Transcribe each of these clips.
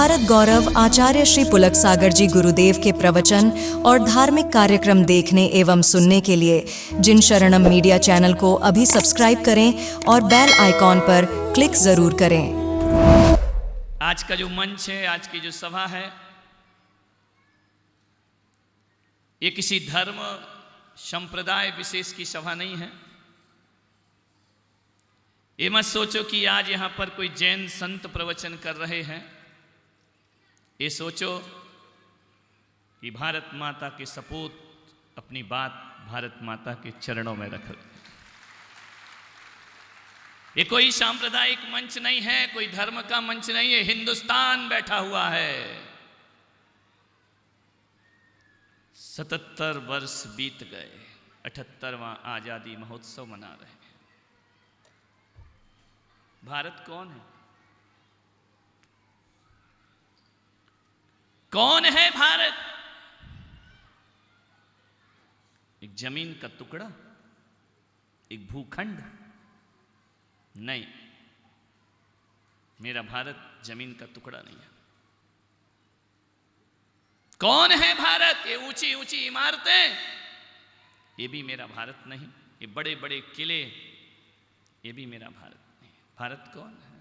भारत गौरव आचार्य श्री पुलक सागर जी गुरुदेव के प्रवचन और धार्मिक कार्यक्रम देखने एवं सुनने के लिए जिन शरणम मीडिया चैनल को अभी सब्सक्राइब करें और बेल आइकॉन पर क्लिक जरूर करें। आज का जो मंच है, आज की जो सभा है, ये किसी धर्म संप्रदाय विशेष की सभा नहीं है। ये मत सोचो कि आज यहां पर कोई जैन संत प्रवचन कर रहे हैं। ये सोचो कि भारत माता के सपूत अपनी बात भारत माता के चरणों में रख। ये कोई सांप्रदायिक मंच नहीं है, कोई धर्म का मंच नहीं है। हिंदुस्तान बैठा हुआ है। 77 वर्ष बीत गए, 78वां आजादी महोत्सव मना रहे हैं। भारत कौन है? कौन है भारत? एक जमीन का टुकड़ा, एक भूखंड? नहीं, मेरा भारत जमीन का टुकड़ा नहीं है। कौन है भारत? ये ऊंची ऊंची इमारतें, ये भी मेरा भारत नहीं। ये बड़े बड़े किले, ये भी मेरा भारत नहीं। भारत कौन है?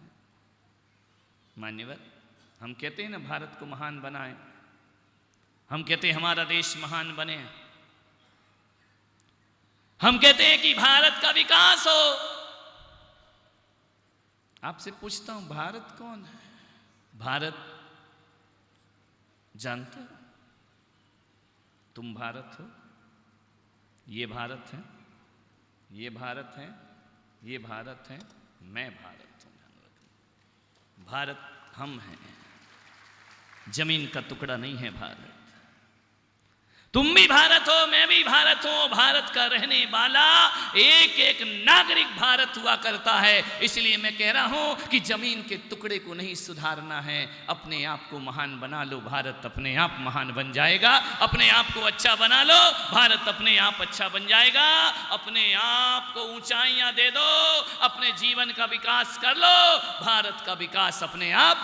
मान्यवर, हम कहते हैं ना भारत को महान बनाएं, हम कहते हैं हमारा देश महान बने, हम कहते हैं कि भारत का विकास हो। आपसे पूछता हूं, भारत कौन है? भारत जानते हो? तुम भारत हो, ये भारत है, ये भारत है, ये भारत है, मैं भारत हूं। भारत हम हैं, जमीन का टुकड़ा नहीं है भारत। तुम भी भारत हो, मैं भी भारत हूं। भारत का रहने वाला एक एक नागरिक भारत हुआ करता है। इसलिए मैं कह रहा हूं कि जमीन के टुकड़े को नहीं सुधारना है, अपने आप को महान बना लो। भारत अपने आप महान बन जाएगा। अपने आप को अच्छा बना लो, भारत अपने आप अच्छा बन जाएगा। अपने आप को ऊंचाइयां दे दो, अपने जीवन का विकास कर लो, भारत का विकास अपने आप।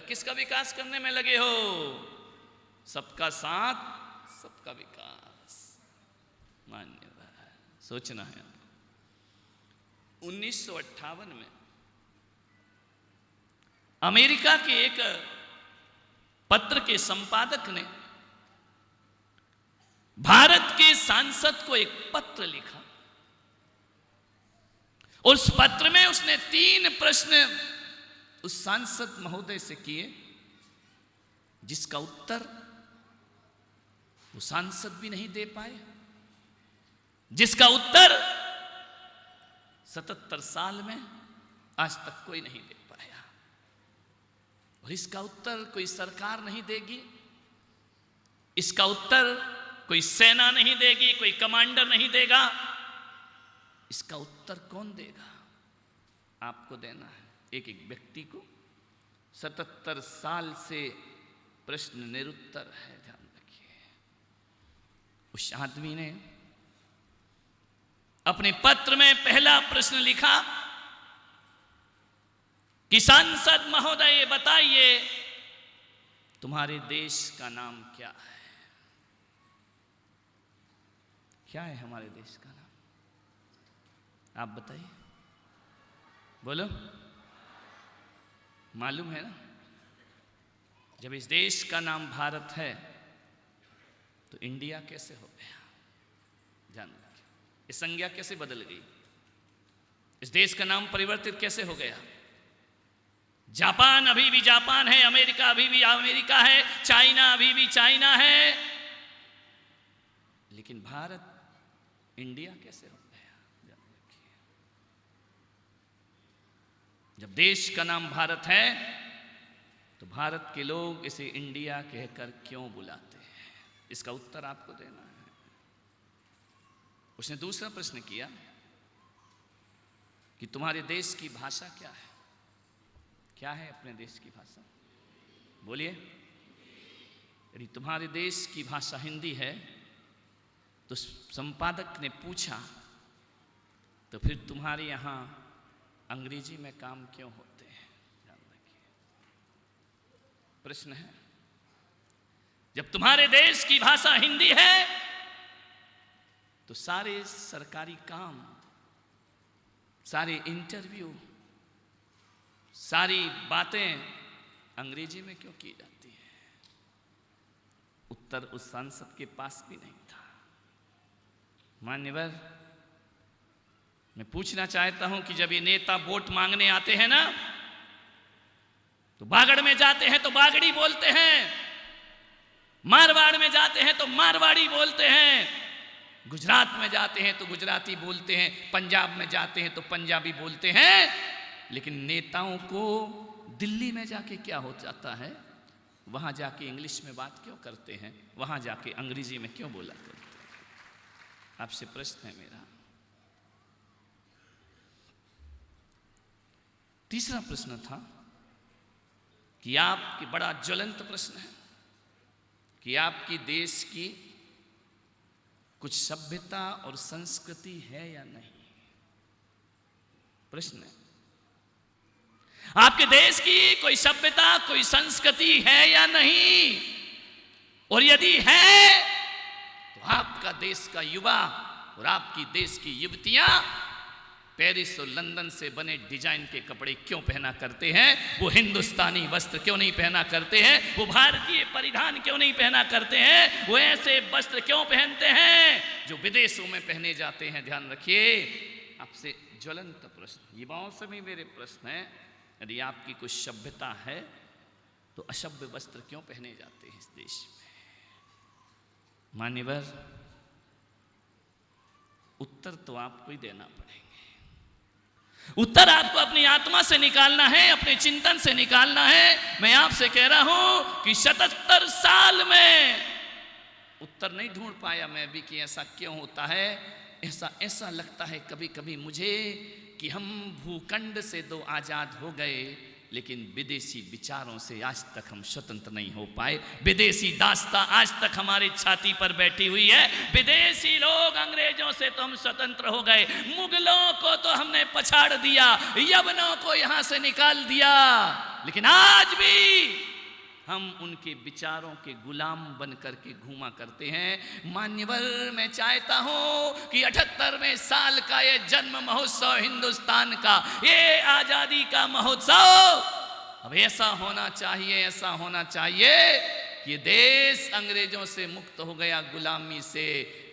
किसका विकास करने में लगे हो? सबका साथ, सबका विकास। मान्यवर, सोचना है आपको। 1958 में अमेरिका के एक पत्र के संपादक ने भारत के सांसद को एक पत्र लिखा। उस पत्र में उसने 3 प्रश्न उस सांसद महोदय से किए, जिसका उत्तर वो सांसद भी नहीं दे पाए, जिसका उत्तर 77 साल में आज तक कोई नहीं दे पाया। और इसका उत्तर कोई सरकार नहीं देगी, इसका उत्तर कोई सेना नहीं देगी, कोई कमांडर नहीं देगा। इसका उत्तर कौन देगा? आपको देना है। एक एक व्यक्ति को 77 साल से प्रश्न निरुत्तर है। ध्यान रखिए। उस आदमी ने अपने पत्र में पहला प्रश्न लिखा कि सांसद महोदय बताइए, तुम्हारे देश का नाम क्या है? क्या है हमारे देश का नाम? आप बताइए, बोलो। मालूम है ना? जब इस देश का नाम भारत है तो इंडिया कैसे हो गया? जान लीजिए, इस संज्ञा कैसे बदल गई? इस देश का नाम परिवर्तित कैसे हो गया? जापान अभी भी जापान है, अमेरिका अभी भी अमेरिका है, चाइना अभी भी चाइना है, लेकिन भारत इंडिया कैसे हो गया? जान लीजिए। जब देश का नाम भारत है तो भारत के लोग इसे इंडिया कहकर क्यों बुलाते हैं? इसका उत्तर आपको देना है। उसने दूसरा प्रश्न किया कि तुम्हारे देश की भाषा क्या है? क्या है अपने देश की भाषा? बोलिए। यदि तुम्हारे देश की भाषा हिंदी है तो संपादक ने पूछा, तो फिर तुम्हारे यहाँ अंग्रेजी में काम क्यों होते हैं? ध्यान रखिए। प्रश्न है, जब तुम्हारे देश की भाषा हिंदी है तो सारे सरकारी काम, सारे इंटरव्यू, सारी बातें अंग्रेजी में क्यों की जाती है? उत्तर उस सांसद के पास भी नहीं था। मान्यवर, मैं पूछना चाहता हूं कि जब ये नेता वोट मांगने आते हैं ना, तो बागड़ में जाते हैं तो बागड़ी बोलते हैं, मारवाड़ में जाते हैं तो मारवाड़ी बोलते हैं, गुजरात में जाते हैं तो गुजराती बोलते हैं, पंजाब में जाते हैं तो पंजाबी बोलते हैं। लेकिन नेताओं को दिल्ली में जाके क्या हो जाता है? वहां जाके इंग्लिश में बात क्यों करते हैं? वहां जाके अंग्रेजी में क्यों बोला करते हैं? आपसे प्रश्न है मेरा। तीसरा प्रश्न था कि आपकी बड़ा ज्वलंत प्रश्न है कि आपकी देश की कुछ सभ्यता और संस्कृति है या नहीं। प्रश्न है, आपके देश की कोई सभ्यता, कोई संस्कृति है या नहीं? और यदि है तो आपका देश का युवा और आपकी देश की युवतियां पेरिस और लंदन से बने डिजाइन के कपड़े क्यों पहना करते हैं? वो हिंदुस्तानी वस्त्र क्यों नहीं पहना करते हैं? वो भारतीय परिधान क्यों नहीं पहना करते हैं? वो ऐसे वस्त्र क्यों पहनते हैं जो विदेशों में पहने जाते हैं? ध्यान रखिए, आपसे ज्वलंत प्रश्न, युवाओं से भी मेरे प्रश्न है, यदि आपकी कुछ सभ्यता है तो असभ्य वस्त्र क्यों पहने जाते हैं इस देश में? मान्यवर, उत्तर तो आपको ही देना पड़ेगा। उत्तर आपको अपनी आत्मा से निकालना है, अपने चिंतन से निकालना है। मैं आपसे कह रहा हूं कि 77 साल में उत्तर नहीं ढूंढ पाया मैं भी कि ऐसा क्यों होता है। ऐसा लगता है कभी कभी मुझे कि हम भूखंड से तो आजाद हो गए, लेकिन विदेशी विचारों से आज तक हम स्वतंत्र नहीं हो पाए। विदेशी दास्ता आज तक हमारी छाती पर बैठी हुई है। विदेशी लोग, अंग्रेजों से तो हम स्वतंत्र हो गए, मुगलों को तो हमने पछाड़ दिया, यवनों को यहां से निकाल दिया, लेकिन आज भी हम उनके विचारों के गुलाम बन करके घूमा करते हैं। मान्यवर, मैं चाहता हूं कि 78वें साल का ये जन्म महोत्सव हिंदुस्तान का, ये आजादी का महोत्सव अब ऐसा होना चाहिए, ऐसा होना चाहिए कि ये देश अंग्रेजों से मुक्त हो गया, गुलामी से,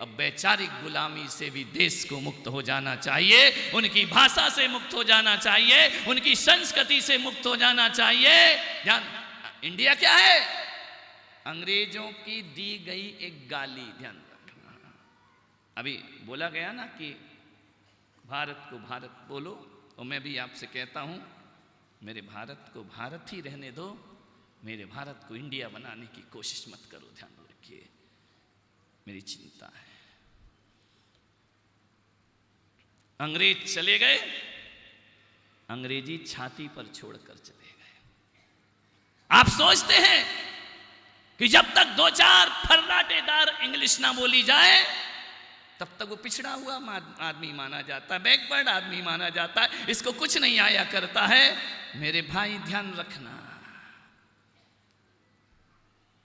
अब वैचारिक गुलामी से भी देश को मुक्त हो जाना चाहिए, उनकी भाषा से मुक्त हो जाना चाहिए, उनकी संस्कृति से मुक्त हो जाना चाहिए। ध्यान, इंडिया क्या है? अंग्रेजों की दी गई एक गाली। ध्यान रखना, अभी बोला गया ना कि भारत को भारत बोलो, और मैं भी आपसे कहता हूं मेरे भारत को भारत ही रहने दो, मेरे भारत को इंडिया बनाने की कोशिश मत करो। ध्यान रखिए, मेरी चिंता है। अंग्रेज चले गए, अंग्रेजी छाती पर छोड़कर चले गए। आप सोचते हैं कि जब तक 2-4 फर्राटेदार इंग्लिश ना बोली जाए तब तक वो पिछड़ा हुआ आदमी माना जाता है, बैकवर्ड आदमी माना जाता है, इसको कुछ नहीं आया करता है। मेरे भाई, ध्यान रखना,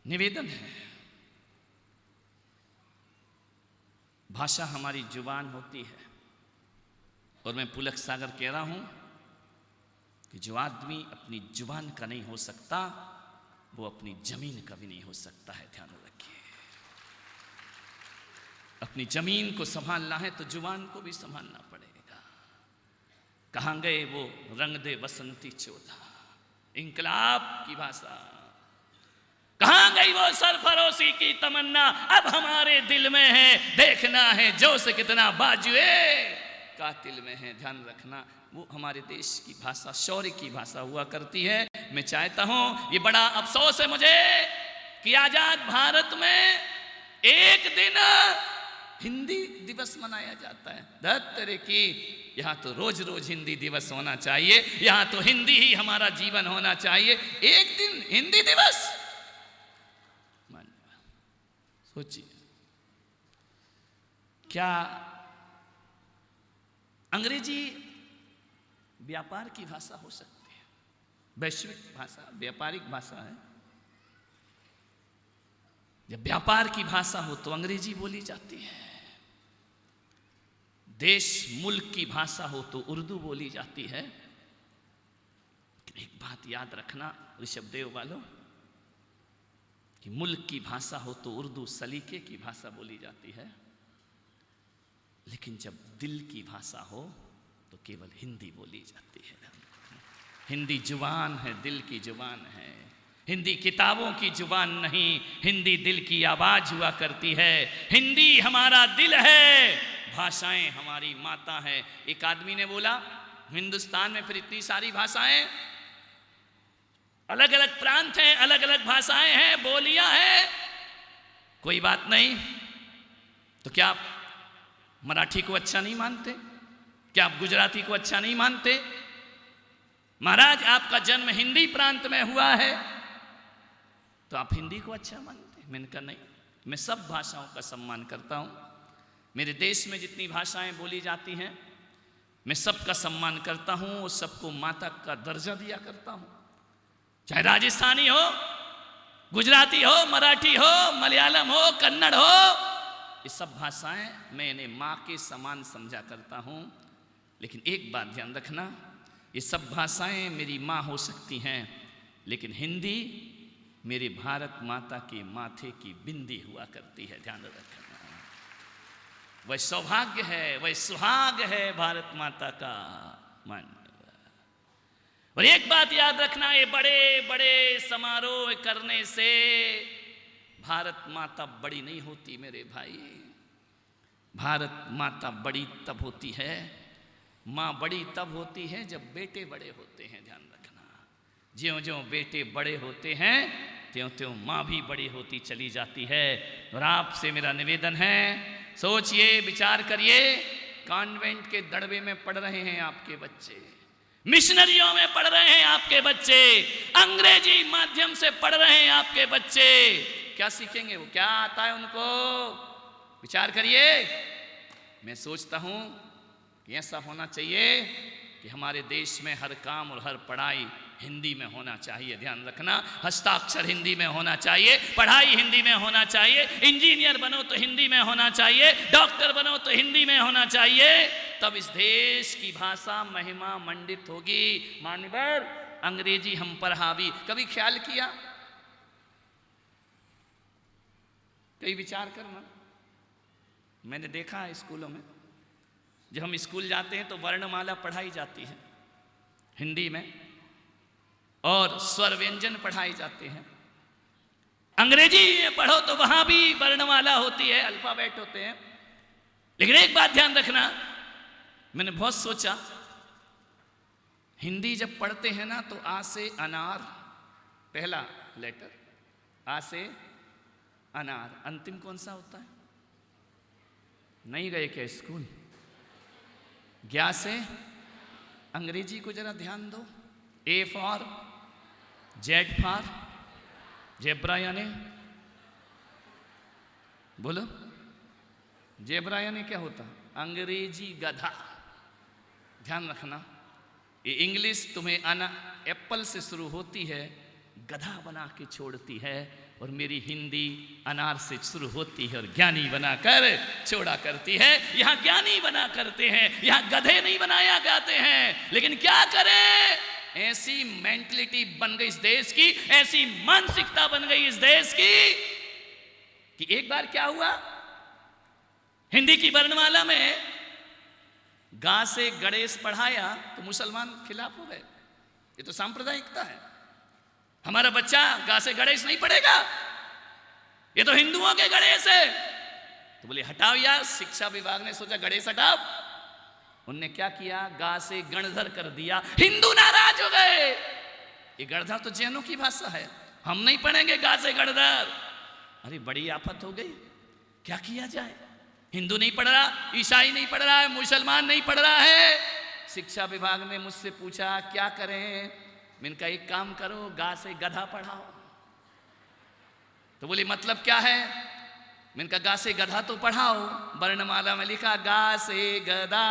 निवेदन है, भाषा हमारी जुबान होती है, और मैं पुलक सागर कह रहा हूं कि जो आदमी अपनी जुबान का नहीं हो सकता वो अपनी जमीन का भी नहीं हो सकता है। ध्यान रखिए, अपनी जमीन को संभालना है तो जुबान को भी संभालना पड़ेगा। कहां गए वो रंग दे बसंती चोला, इंकलाब की भाषा? कहां गई वो सरफरोशी की तमन्ना? अब हमारे दिल में है, देखना है जोश कितना बाजुए कातिल में है। ध्यान रखना, वो हमारे देश की भाषा शौर्य की भाषा हुआ करती है। मैं चाहता हूं, ये बड़ा अफसोस है मुझे कि आजाद भारत में एक दिन हिंदी दिवस मनाया जाता है। धत्तरे की, यहां तो रोज रोज हिंदी दिवस होना चाहिए, यहां तो हिंदी ही हमारा जीवन होना चाहिए। एक दिन हिंदी दिवस, सोचिए, क्या अंग्रेजी व्यापार की भाषा हो सकती है? वैश्विक भाषा, व्यापारिक भाषा है। जब व्यापार की भाषा हो तो अंग्रेजी बोली जाती है, देश मुल्क की भाषा हो तो उर्दू बोली जाती है। एक बात याद रखना ऋषभदेव वालों, कि मुल्क की भाषा हो तो उर्दू सलीके की भाषा बोली जाती है, लेकिन जब दिल की भाषा हो तो केवल हिंदी बोली जाती है। हिंदी जुबान है, दिल की जुबान है। हिंदी किताबों की जुबान नहीं, हिंदी दिल की आवाज हुआ करती है। हिंदी हमारा दिल है, भाषाएं हमारी माता है। एक आदमी ने बोला, हिंदुस्तान में फिर इतनी सारी भाषाएं, अलग अलग प्रांत हैं, अलग अलग भाषाएं हैं, बोलियां हैं, कोई बात नहीं, तो क्या आप मराठी को अच्छा नहीं मानते? क्या आप गुजराती को अच्छा नहीं मानते? महाराज, आपका जन्म हिंदी प्रांत में हुआ है तो आप हिंदी को अच्छा मानते? मैंने कहा नहीं, मैं सब भाषाओं का सम्मान करता हूं। मेरे देश में जितनी भाषाएं बोली जाती हैं मैं सबका सम्मान करता हूं और सबको माता का दर्जा दिया करता हूं। चाहे राजस्थानी हो, गुजराती हो, मराठी हो, मलयालम हो, कन्नड़ हो, ये सब भाषाएं मैं इन्हें माँ के समान समझा करता हूं। लेकिन एक बात ध्यान रखना, ये सब भाषाएं मेरी माँ हो सकती हैं, लेकिन हिंदी मेरे भारत माता के माथे की बिंदी हुआ करती है, ध्यान रखना। वह सौभाग्य है, वह सुहाग है भारत माता का मान। और एक बात याद रखना, ये बड़े बड़े समारोह करने से भारत माता बड़ी नहीं होती मेरे भाई। भारत माता बड़ी तब होती है, माँ बड़ी तब होती है जब बेटे बड़े होते हैं, ध्यान रखना। ज्यों ज्यों बेटे बड़े होते हैं त्यों त्यों माँ भी बड़ी होती चली जाती है। और आपसे मेरा निवेदन है, सोचिए, विचार करिए, कॉन्वेंट के दड़बे में पढ़ रहे हैं आपके बच्चे, मिशनरियों में पढ़ रहे हैं आपके बच्चे, अंग्रेजी माध्यम से पढ़ रहे हैं आपके बच्चे, क्या सीखेंगे वो? क्या आता है उनको? विचार करिए। मैं सोचता हूं कि ऐसा होना चाहिए कि हमारे देश में हर काम और हर पढ़ाई हिंदी में होना चाहिए, ध्यान रखना। हस्ताक्षर हिंदी में होना चाहिए, पढ़ाई हिंदी में होना चाहिए, इंजीनियर बनो तो हिंदी में होना चाहिए, डॉक्टर बनो तो हिंदी में होना चाहिए, तब इस देश की भाषा महिमा मंडित होगी। मान्यवर, अंग्रेजी हम पर हावी, कभी ख्याल किया, कई विचार करना। मैंने देखा है स्कूलों में, जब हम स्कूल जाते हैं तो वर्णमाला पढ़ाई जाती है हिंदी में और स्वर व्यंजन पढ़ाए जाते हैं। अंग्रेजी में पढ़ो तो वहां भी वर्णमाला होती है, अल्फाबेट होते हैं। लेकिन एक बात ध्यान रखना, मैंने बहुत सोचा, हिंदी जब पढ़ते हैं ना तो आ से अनार पहला लेटर, आ से अनार, अंतिम कौन सा होता है? नहीं गए क्या स्कूल? ज्ञा से अंग्रेजी को जरा ध्यान दो, A for Z for zebra, यानी बोलो जेब्रा यानी क्या होता? अंग्रेजी गधा। ध्यान रखना, ये इंग्लिश तुम्हें एप्पल से शुरू होती है, गधा बना के छोड़ती है, और मेरी हिंदी अनार से शुरू होती है और ज्ञानी बनाकर छोड़ा करती है। यहाँ ज्ञानी बना करते हैं, यहाँ गधे नहीं बनाया जाते हैं। लेकिन क्या करें, ऐसी मेंटलिटी बन गई इस देश की, ऐसी मानसिकता बन गई इस देश की कि एक बार क्या हुआ, हिंदी की वर्णमाला में गा से गणेश पढ़ाया तो मुसलमान खिलाफ हो गए। ये तो सांप्रदायिकता है। हमारा बच्चा गा से गणेश नहीं पढ़ेगा, ये तो हिंदुओं के गणेश है। तो बोले हटाओ यार, शिक्षा विभाग ने सोचा गणेश हटाओ, उनने क्या किया, गा से गणधर कर दिया। हिंदू नाराज हो गए, ये गणधर तो जैनों की भाषा है, हम नहीं पढ़ेंगे गा से गणधर। अरे बड़ी आफत हो गई, क्या किया जाए? हिंदू नहीं पढ़ रहा, ईसाई नहीं पढ़ रहा है, मुसलमान नहीं पढ़ रहा है। शिक्षा विभाग ने मुझसे पूछा क्या करें? मैंने कहा एक काम करो, गा से गधा पढ़ाओ। तो बोले मतलब क्या है? मैंने कहा गा से गधा तो पढ़ाओ, वर्णमाला में लिखा गा से गधा,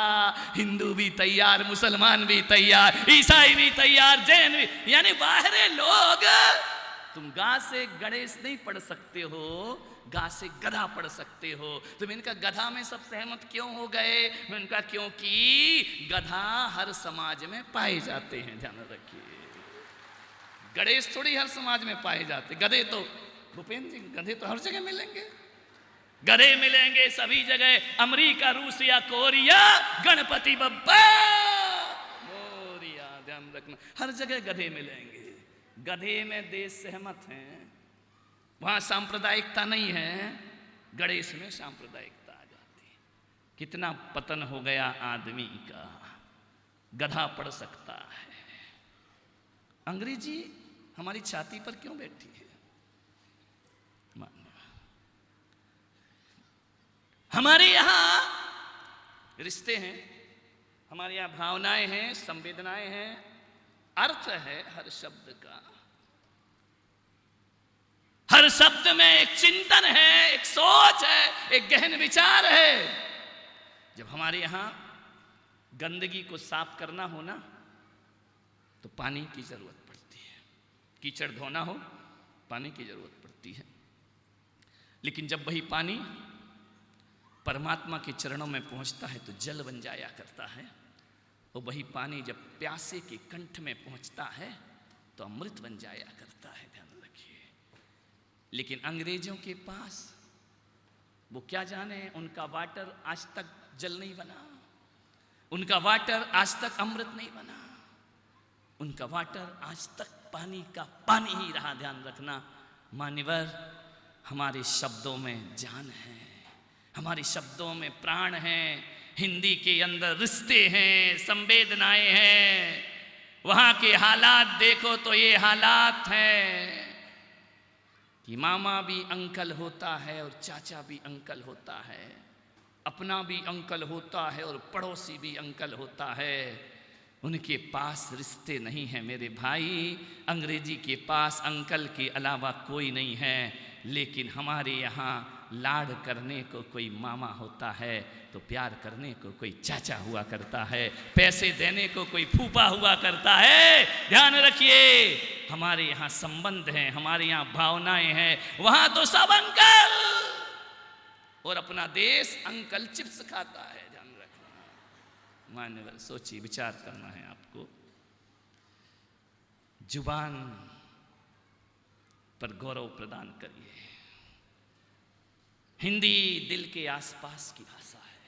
हिंदू भी तैयार, मुसलमान भी तैयार, ईसाई भी तैयार, जैन भी, यानी बाहरे लोग तुम गा से गणेश नहीं पढ़ सकते हो, गा से गधा पढ़ सकते हो। तुम इनका गधा में सब सहमत क्यों हो गए? मैं इनका क्योंकि गधा हर समाज में पाए जाते हैं, ध्यान रखिए। गणेश थोड़ी हर समाज में पाए जाते, गधे तो भूपेंद्र जी गधे तो हर जगह मिलेंगे, गधे मिलेंगे सभी जगह, अमेरिका, रूस या कोरिया, गणपति बप्पा मोरिया, ध्यान रखना हर जगह गधे मिलेंगे। गधे में देश सहमत हैं, वहां सांप्रदायिकता नहीं है, गणेश में सांप्रदायिकता आ जाती है। कितना पतन हो गया आदमी का, गधा पढ़ सकता है। अंग्रेजी हमारी छाती पर क्यों बैठी है? हमारे यहां रिश्ते हैं, हमारे यहां भावनाएं हैं, संवेदनाएं हैं, अर्थ है हर शब्द का, हर शब्द में एक चिंतन है, एक सोच है, एक गहन विचार है। जब हमारे यहां गंदगी को साफ करना हो ना, तो पानी की जरूरत पड़ती है। कीचड़ धोना हो, पानी की जरूरत पड़ती है। लेकिन जब वही पानी परमात्मा के चरणों में पहुंचता है तो जल बन जाया करता है, और वही पानी जब प्यासे के कंठ में पहुंचता है तो अमृत बन जाया करता है, ध्यान रखिए। लेकिन अंग्रेजों के पास वो क्या जाने, उनका वाटर आज तक जल नहीं बना, उनका वाटर आज तक अमृत नहीं बना, उनका वाटर आज तक पानी का पानी ही रहा, ध्यान रखना। मान्यवर, हमारे शब्दों में जान है, हमारे शब्दों में प्राण है, हिंदी के अंदर रिश्ते हैं, संवेदनाएं हैं। वहां के हालात देखो तो ये हालात हैं कि मामा भी अंकल होता है और चाचा भी अंकल होता है, अपना भी अंकल होता है और पड़ोसी भी अंकल होता है। उनके पास रिश्ते नहीं है मेरे भाई, अंग्रेजी के पास अंकल के अलावा कोई नहीं है। लेकिन हमारे यहाँ लाड करने को कोई मामा होता है तो प्यार करने को कोई चाचा हुआ करता है, पैसे देने को कोई फूफा हुआ करता है। ध्यान रखिए, हमारे यहाँ संबंध हैं, हमारे यहाँ भावनाएं हैं, वहां तो सब अंकल, और अपना देश अंकल चिप्स खाता है, ध्यान रखना। मान्यवर, सोचिए, विचार करना है आपको। जुबान पर गौरव प्रदान करिए। हिंदी दिल के आसपास की भाषा है,